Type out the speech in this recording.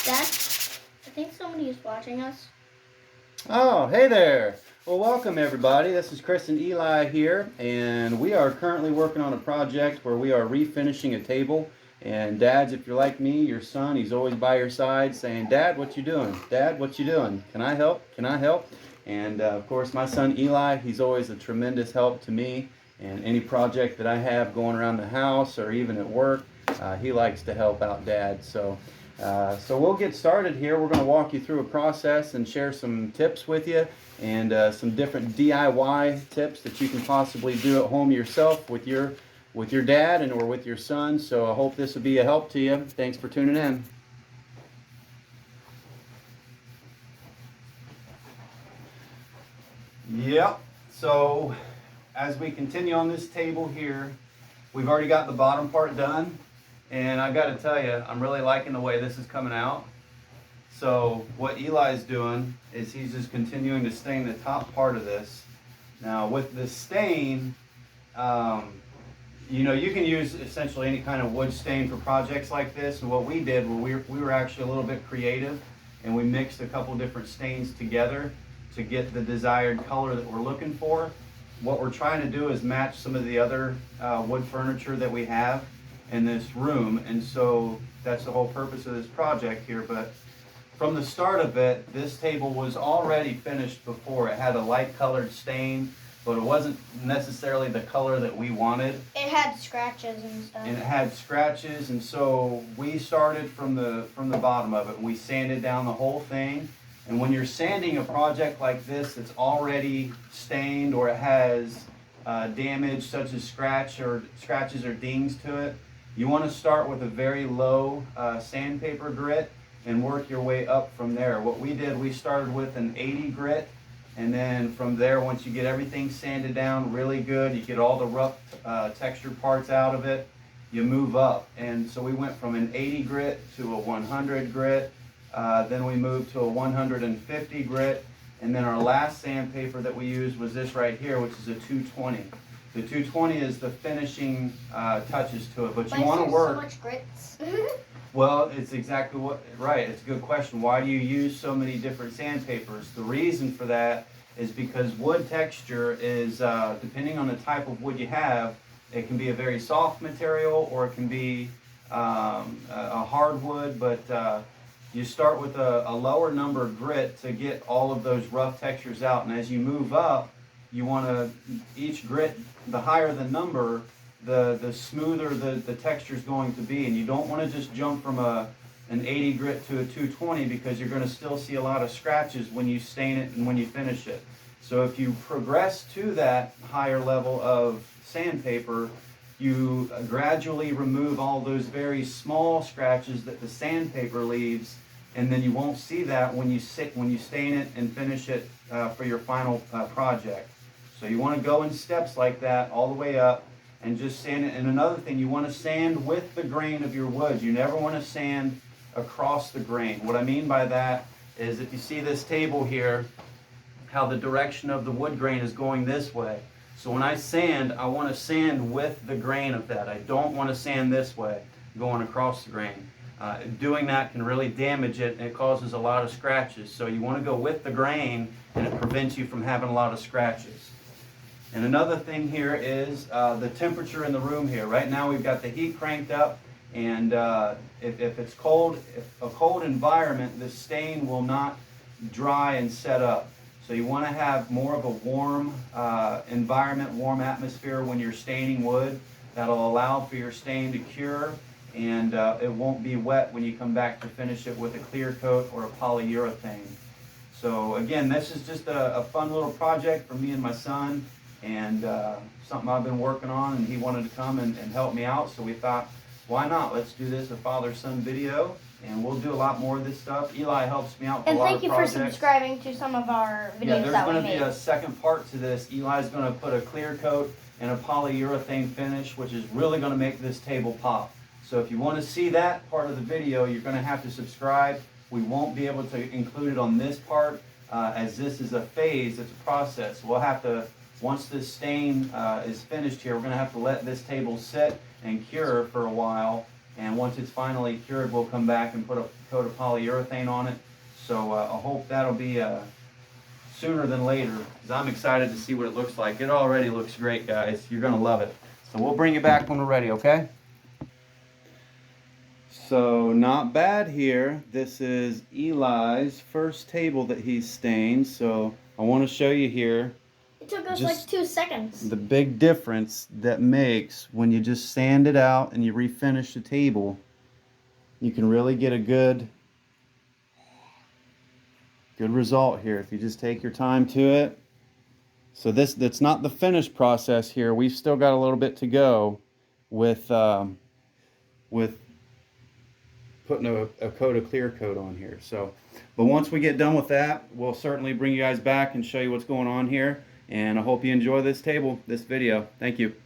Dad, I think somebody is watching us. Oh, hey there. Well, welcome everybody. This is Chris and Eli here, and we are currently working on a project where we are refinishing a table. And dads, if you're like me, your son, he's always by your side saying, Dad, what you doing? Dad, what you doing? Can I help? Can I help? And of course, my son Eli, he's always a tremendous help to me. And any project that I have going around the house or even at work, he likes to help out Dad. So we'll get started here. We're going to walk you through a process and share some tips with you and some different DIY tips that you can possibly do at home yourself with your dad and or with your son. So I hope this will be a help to you. Thanks for tuning in. Yep. So as we continue on this table here, we've already got the bottom part done. And I got to tell you, I'm really liking the way this is coming out. So what Eli's doing is he's just continuing to stain the top part of this. Now with the stain, you can use essentially any kind of wood stain for projects like this. And what we did, we were actually a little bit creative, and we mixed a couple different stains together to get the desired color that we're looking for. What we're trying to do is match some of the other wood furniture that we have in this room, and so that's the whole purpose of this project here. But from the start of it, this table was already finished before. It had a light colored stain, but it wasn't necessarily the color that we wanted. It had scratches and stuff. And it had scratches, and so we started from the bottom of it. We sanded down the whole thing. And when you're sanding a project like this that's already stained or it has damage such as scratches or dings to it, you want to start with a very low sandpaper grit and work your way up from there. What we did, we started with an 80 grit, and then from there, once you get everything sanded down really good, you get all the rough textured parts out of it, you move up. And so we went from an 80 grit to a 100 grit, then we moved to a 150 grit, and then our last sandpaper that we used was this right here, which is a 220. The 220 is the finishing touches to it, but you want to work. So much grits. Well, it's exactly right. It's a good question. Why do you use so many different sandpapers? The reason for that is because wood texture is, depending on the type of wood you have, it can be a very soft material or it can be a hardwood, but you start with a lower number of grit to get all of those rough textures out, and as you move up, you want to, each grit, the higher the number, the smoother the texture is going to be. And you don't want to just jump from an 80 grit to a 220 because you're going to still see a lot of scratches when you stain it and when you finish it. So if you progress to that higher level of sandpaper, you gradually remove all those very small scratches that the sandpaper leaves, and then you won't see that when you stain it and finish it for your final project. So you want to go in steps like that all the way up and just sand it. And another thing, you want to sand with the grain of your wood. You never want to sand across the grain. What I mean by that is if you see this table here, how the direction of the wood grain is going this way. So when I sand, I want to sand with the grain of that. I don't want to sand this way, going across the grain. Doing that can really damage it, and it causes a lot of scratches. So you want to go with the grain, and it prevents you from having a lot of scratches. And another thing here is the temperature in the room here. Right now we've got the heat cranked up, and if it's cold, if a cold environment, the stain will not dry and set up. So you want to have more of a warm environment, warm atmosphere when you're staining wood. That'll allow for your stain to cure, and it won't be wet when you come back to finish it with a clear coat or a polyurethane. So again, this is just a fun little project for me and my son, and something I've been working on, and he wanted to come and help me out, so we thought, why not? Let's do this, a father-son video, and we'll do a lot more of this stuff. Eli helps me out with a lot of projects. And thank you for subscribing to some of our videos that we made. Yeah, there's going to be a second part to this. Eli's going to put a clear coat and a polyurethane finish, which is really going to make this table pop. So if you want to see that part of the video, you're going to have to subscribe. We won't be able to include it on this part, as this is a phase, it's a process. We'll have to, once this stain is finished here, we're going to have to let this table sit and cure for a while And once it's finally cured, we'll come back and put a coat of polyurethane on it. So I hope that'll be sooner than later, because I'm excited to see what it looks like. It already looks great, guys. You're gonna love it. So we'll bring you back when we're ready, okay? So not bad here. This is Eli's first table that he's stained. So I want to show you here It took us just like 2 seconds. the big difference that makes when you just sand it out and you refinish the table. You can really get a good result here if you just take your time to it. So that's not the finished process here. We've still got a little bit to go with putting a coat of clear coat on here. So, but once we get done with that, we'll certainly bring you guys back and show you what's going on here. And I hope you enjoy this video. Thank you.